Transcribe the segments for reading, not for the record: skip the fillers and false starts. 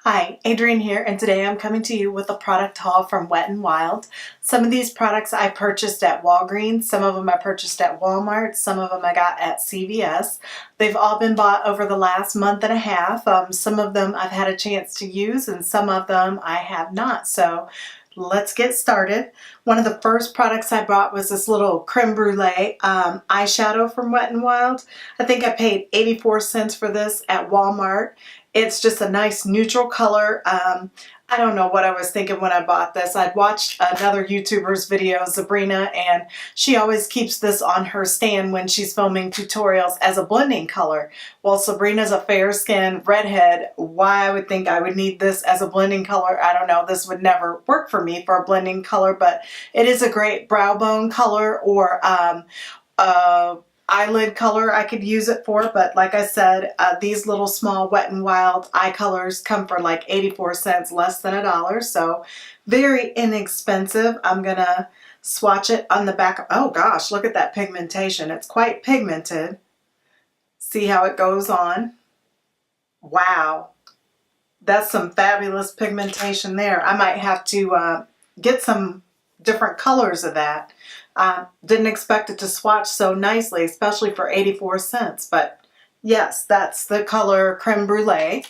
Hi, Adrianne here, and today I'm coming to you with a product haul from Wet n Wild. Some of these products I purchased at Walgreens, some of them I purchased at Walmart, some of them I got at CVS. They've all been bought over the last month and a half. Some of them I've had a chance to use and some of them I have not. So let's get started. One of the first products I bought was this little Creme Brulee eyeshadow from Wet n Wild. I think I paid 84 cents for this at Walmart. It's just a nice neutral color. I don't know what I was thinking when I bought this. I'd watched another YouTuber's video, Sabrina, and she always keeps this on her stand when she's filming tutorials as a blending color. Well, Sabrina's a fair-skinned redhead. Why I would think I would need this as a blending color, I don't know. This would never work for me for a blending color, but it is a great brow bone color or eyelid color I could use it for. But like I said, these little small Wet n Wild eye colors come for like 84 cents, less than $1, so very inexpensive. I'm gonna swatch it on the back. Oh gosh, look at that pigmentation. It's quite pigmented. See how it goes on. Wow, that's some fabulous pigmentation there. I might have to get some different colors of that. Didn't expect it to swatch so nicely, especially for 84 cents. But yes, that's the color Creme Brulee.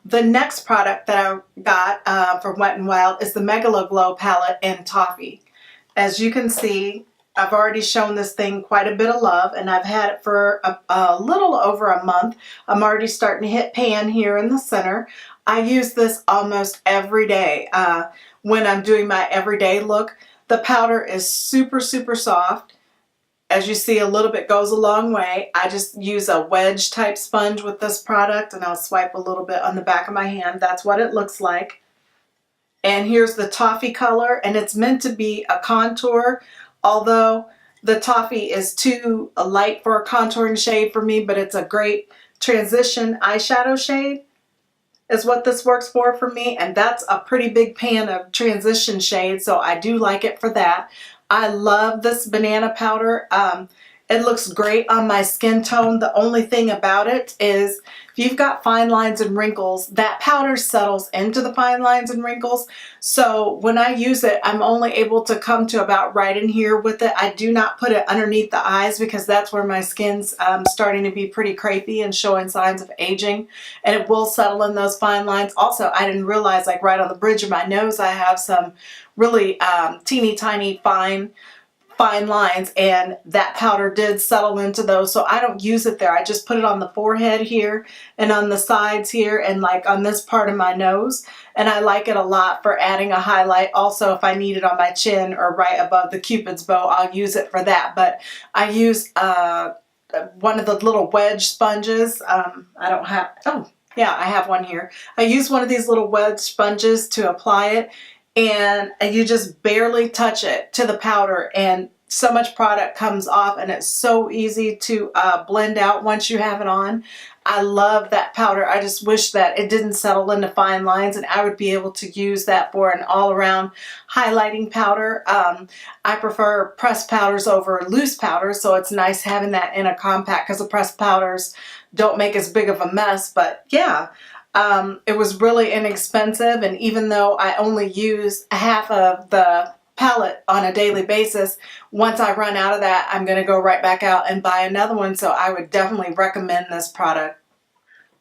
The next product that I got from Wet n Wild is the Megalo palette in Toffee. As you can see, I've already shown this thing quite a bit of love, and I've had it for a little over a month. I'm already starting to hit pan here in the center. I use this almost every day when I'm doing my everyday look. The powder is super soft. As you see, a little bit goes a long way. I just use a wedge type sponge with this product, and I'll swipe a little bit on the back of my hand. That's what it looks like. And here's the Toffee color, and it's meant to be a contour, although the Toffee is too light for a contouring shade for me, but it's a great transition eyeshadow shade is what this works for me, and that's a pretty big pan of transition shade, so I do like it for that. I love this banana powder. It looks great on my skin tone. The only thing about it is if you've got fine lines and wrinkles, that powder settles into the fine lines and wrinkles. So when I use it, I'm only able to come to about right in here with it. I do not put it underneath the eyes because that's where my skin's starting to be pretty crepey and showing signs of aging. And it will settle in those fine lines. Also, I didn't realize, like right on the bridge of my nose, I have some really teeny tiny fine lines, and that powder did settle into those, so I don't use it there. I just put it on the forehead here and on the sides here and like on this part of my nose, and I like it a lot for adding a highlight. Also, if I need it on my chin or right above the Cupid's bow, I'll use it for that. But I use one of the little wedge sponges. I don't have, oh yeah, I have one here. I use one of these little wedge sponges to apply it, and you just barely touch it to the powder, and so much product comes off, and it's so easy to blend out once you have it on. I love that powder. I just wish that it didn't settle into fine lines, and I would be able to use that for an all-around highlighting powder. I prefer pressed powders over loose powders, so it's nice having that in a compact because the pressed powders don't make as big of a mess. But yeah, it was really inexpensive, and even though I only use half of the palette on a daily basis, once I run out of that, I'm going to go right back out and buy another one, so I would definitely recommend this product.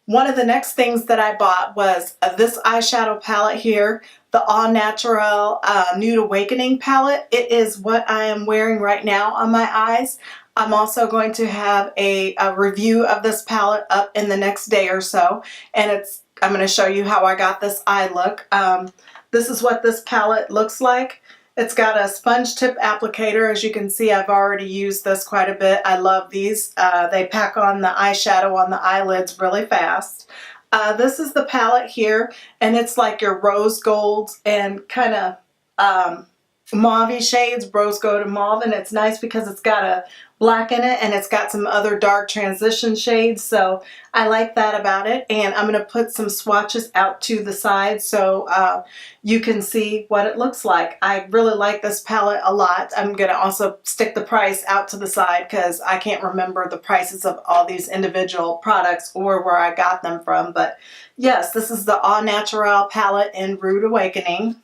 One of the next things that I bought was this eyeshadow palette here, the All Naturel Nude Awakening palette. It is what I am wearing right now on my eyes. I'm also going to have a review of this palette up in the next day or so, and I'm going to show you how I got this eye look. This is what this palette looks like. It's got a sponge tip applicator. As you can see, I've already used this quite a bit. I love these. They pack on the eyeshadow on the eyelids really fast. This is the palette here, and it's like your rose golds and kind of mauve-y shades, rose gold and mauve, and it's nice because it's got a black in it, and it's got some other dark transition shades, so I like that about it. And I'm going to put some swatches out to the side so you can see what it looks like. I really like this palette a lot. I'm going to also stick the price out to the side because I can't remember the prices of all these individual products or where I got them from. But yes, this is the All Naturel palette in Rude Awakening.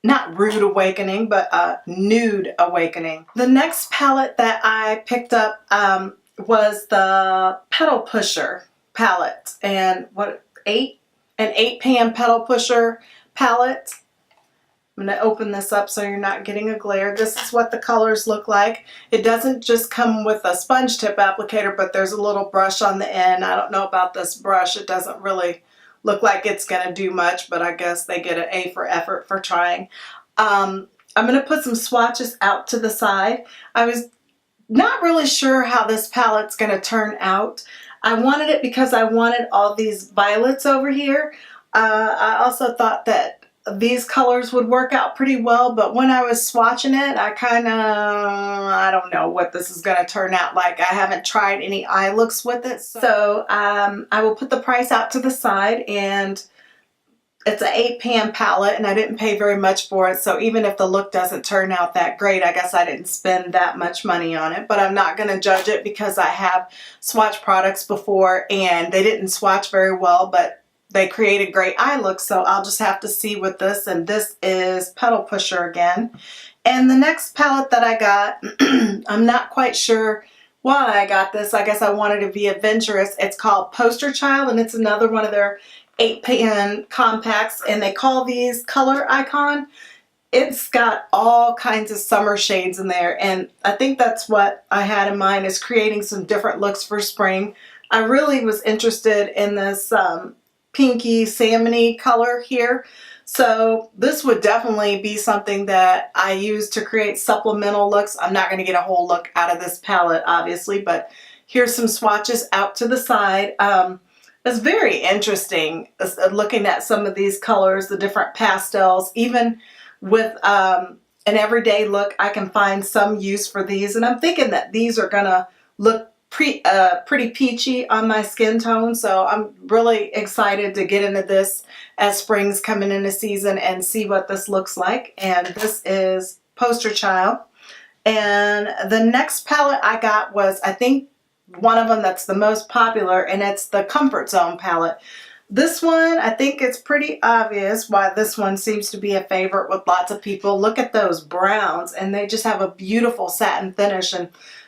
Not Rude Awakening, but Nude Awakening. The next palette that I picked up was the Petal Pusher palette. And an 8-pan Petal Pusher palette. I'm going to open this up so you're not getting a glare. This is what the colors look like. It doesn't just come with a sponge tip applicator, but there's a little brush on the end. I don't know about this brush. It doesn't really look like it's going to do much, but I guess they get an A for effort for trying. I'm going to put some swatches out to the side. I was not really sure how this palette's going to turn out. I wanted it because I wanted all these violets over here. I also thought that these colors would work out pretty well, but when I was swatching it, I don't know what this is going to turn out like. I haven't tried any eye looks with it. So I will put the price out to the side, and it's an 8-pan palette, and I didn't pay very much for it. So even if the look doesn't turn out that great, I guess I didn't spend that much money on it. But I'm not going to judge it because I have swatched products before and they didn't swatch very well, but they created great eye looks, so I'll just have to see with this. And this is Petal Pusher again. And the next palette that I got, I'm not quite sure why I got this. I guess I wanted to be adventurous. It's called Poster Child, and it's another one of their 8-pan compacts, and they call these Color Icon. It's got all kinds of summer shades in there, and I think that's what I had in mind, is creating some different looks for spring. I really was interested in this pinky salmony color here. So this would definitely be something that I use to create supplemental looks. I'm not going to get a whole look out of this palette, obviously, but here's some swatches out to the side. It's very interesting looking at some of these colors, the different pastels. Even with an everyday look, I can find some use for these. And I'm thinking that these are going to look pretty peachy on my skin tone, so I'm really excited to get into this as spring's coming into season and see what this looks like. And this is Poster Child. And the next palette I got was, I think, one of them that's the most popular, and it's the Comfort Zone palette. This one, I think it's pretty obvious why this one seems to be a favorite with lots of people. Look at those browns, and they just have a beautiful satin finish. And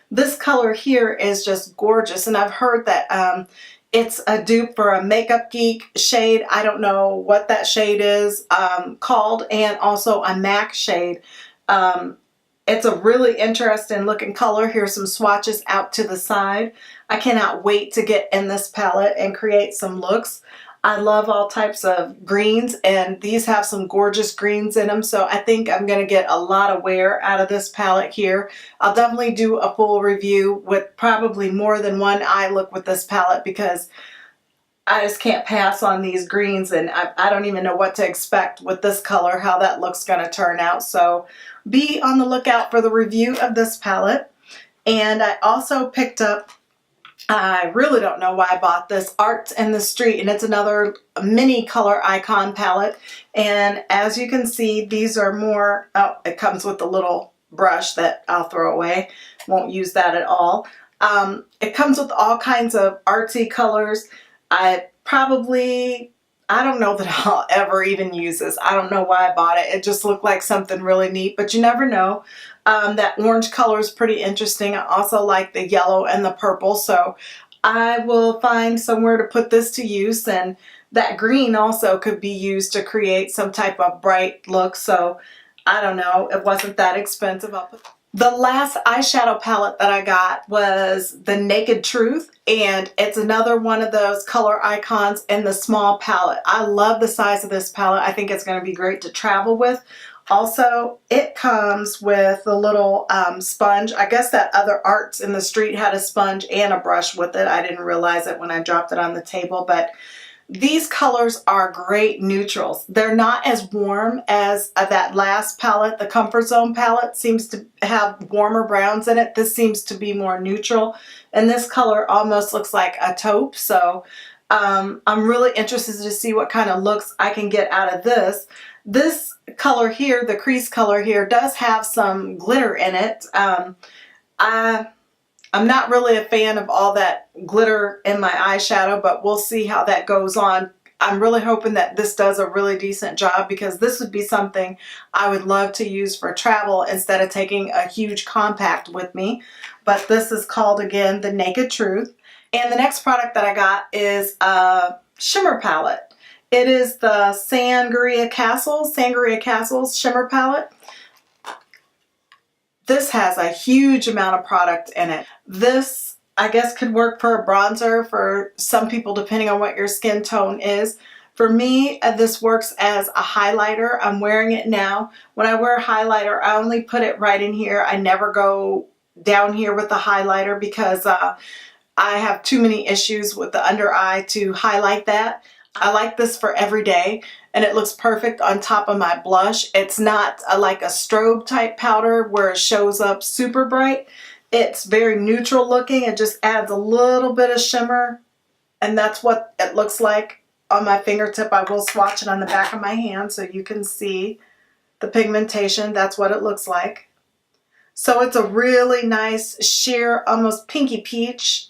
this color here is just gorgeous, and I've heard that it's a dupe for a Makeup Geek shade. I don't know what that shade is called, and also a MAC shade. It's a really interesting looking color. Here's some swatches out to the side. I cannot wait to get in this palette and create some looks. I love all types of greens, and these have some gorgeous greens in them, so I think I'm going to get a lot of wear out of this palette here. I'll definitely do a full review with probably more than one eye look with this palette, because I just can't pass on these greens, and I don't even know what to expect with this color, how that looks going to turn out. So be on the lookout for the review of this palette. And I also picked up, I really don't know why I bought this, Art in the Street, and it's another mini Color Icon palette. And as you can see, these are more, oh, it comes with a little brush that I'll throw away. Won't use that at all. It comes with all kinds of artsy colors. I don't know that I'll ever even use this. I don't know why I bought it. It just looked like something really neat, but you never know. That orange color is pretty interesting. I also like the yellow and the purple, so I will find somewhere to put this to use. And that green also could be used to create some type of bright look, so I don't know. It wasn't that expensive. The last eyeshadow palette that I got was the Naked Truth, and it's another one of those Color Icons in the small palette. I love the size of this palette. I think it's going to be great to travel with. Also, it comes with a little sponge. I guess that other Arts in the Street had a sponge and a brush with it. I didn't realize it when I dropped it on the table, but These colors are great neutrals. They're not as warm as that last palette. The Comfort Zone palette seems to have warmer browns in it. This seems to be more neutral. And this color almost looks like a taupe. So I'm really interested to see what kind of looks I can get out of this. This color here, the crease color here, does have some glitter in it. I'm not really a fan of all that glitter in my eyeshadow, but we'll see how that goes on. I'm really hoping that this does a really decent job, because this would be something I would love to use for travel instead of taking a huge compact with me. But this is called, again, the Naked Truth. And the next product that I got is a shimmer palette. It is the Sangria Castles shimmer palette. This has a huge amount of product in it. This, I guess, could work for a bronzer for some people depending on what your skin tone is. For me, this works as a highlighter. I'm wearing it now. When I wear a highlighter, I only put it right in here. I never go down here with the highlighter because I have too many issues with the under eye to highlight that. I like this for every day, and it looks perfect on top of my blush. It's not like a strobe type powder where it shows up super bright. It's very neutral looking. It just adds a little bit of shimmer, and that's what it looks like on my fingertip. I will swatch it on the back of my hand so you can see the pigmentation. That's what it looks like. So it's a really nice sheer, almost pinky peach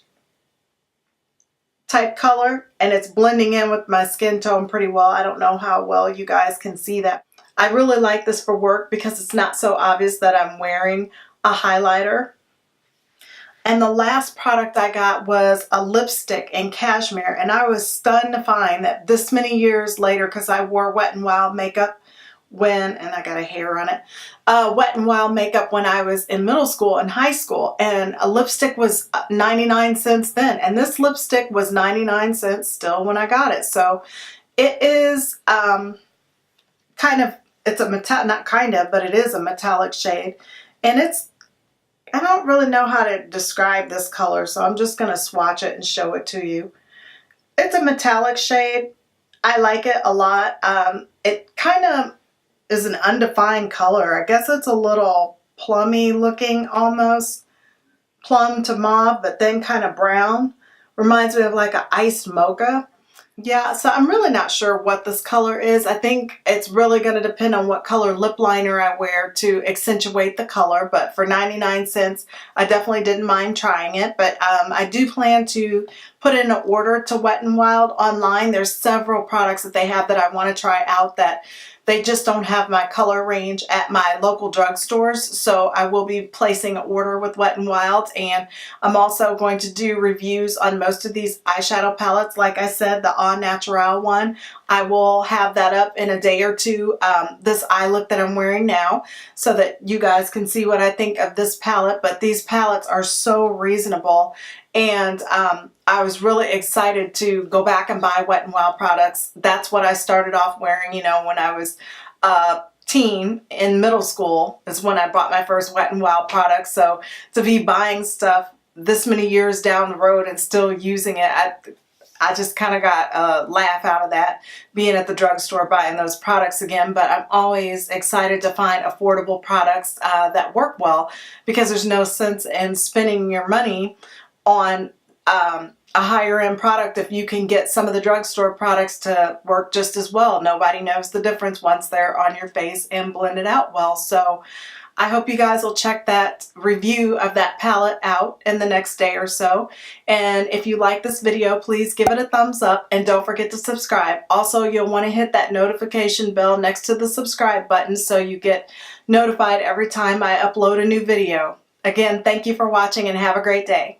type color, and it's blending in with my skin tone pretty well. I don't know how well you guys can see that. I really like this for work because it's not so obvious that I'm wearing a highlighter. And the last product I got was a lipstick in Cashmere, and I was stunned to find that this many years later, because I wore Wet n Wild makeup and I got a hair on it, Wet n Wild makeup when I was in middle school and high school, and a lipstick was 99 cents then, and this lipstick was 99 cents still when I got it. So it is it's a not kind of, but it is a metallic shade, and I don't really know how to describe this color, so I'm just going to swatch it and show it to you. It's a metallic shade. I like it a lot. It kind of is an undefined color. I guess it's a little plummy looking, almost plum to mauve, but then kind of brown. Reminds me of like an iced mocha. Yeah, so I'm really not sure what this color is. I think it's really going to depend on what color lip liner I wear to accentuate the color, but for 99 cents, I definitely didn't mind trying it. But I do plan to put in an order to Wet n Wild online. There's several products that they have that I want to try out that they just don't have my color range at my local drugstores, so I will be placing an order with Wet n Wild, and I'm also going to do reviews on most of these eyeshadow palettes. Like I said, the Naturel one, I will have that up in a day or two, this eye look that I'm wearing now, so that you guys can see what I think of this palette. But these palettes are so reasonable, and I was really excited to go back and buy Wet n Wild products. That's what I started off wearing, you know, when I was a teen in middle school is when I bought my first Wet n Wild products. So to be buying stuff this many years down the road and still using it, I just kind of got a laugh out of that, being at the drugstore buying those products again. But I'm always excited to find affordable products that work well, because there's no sense in spending your money on a higher end product if you can get some of the drugstore products to work just as well. Nobody knows the difference once they're on your face and blended out well. So I hope you guys will check that review of that palette out in the next day or so. And if you like this video, please give it a thumbs up and don't forget to subscribe. Also, you'll want to hit that notification bell next to the subscribe button so you get notified every time I upload a new video. Again, thank you for watching and have a great day.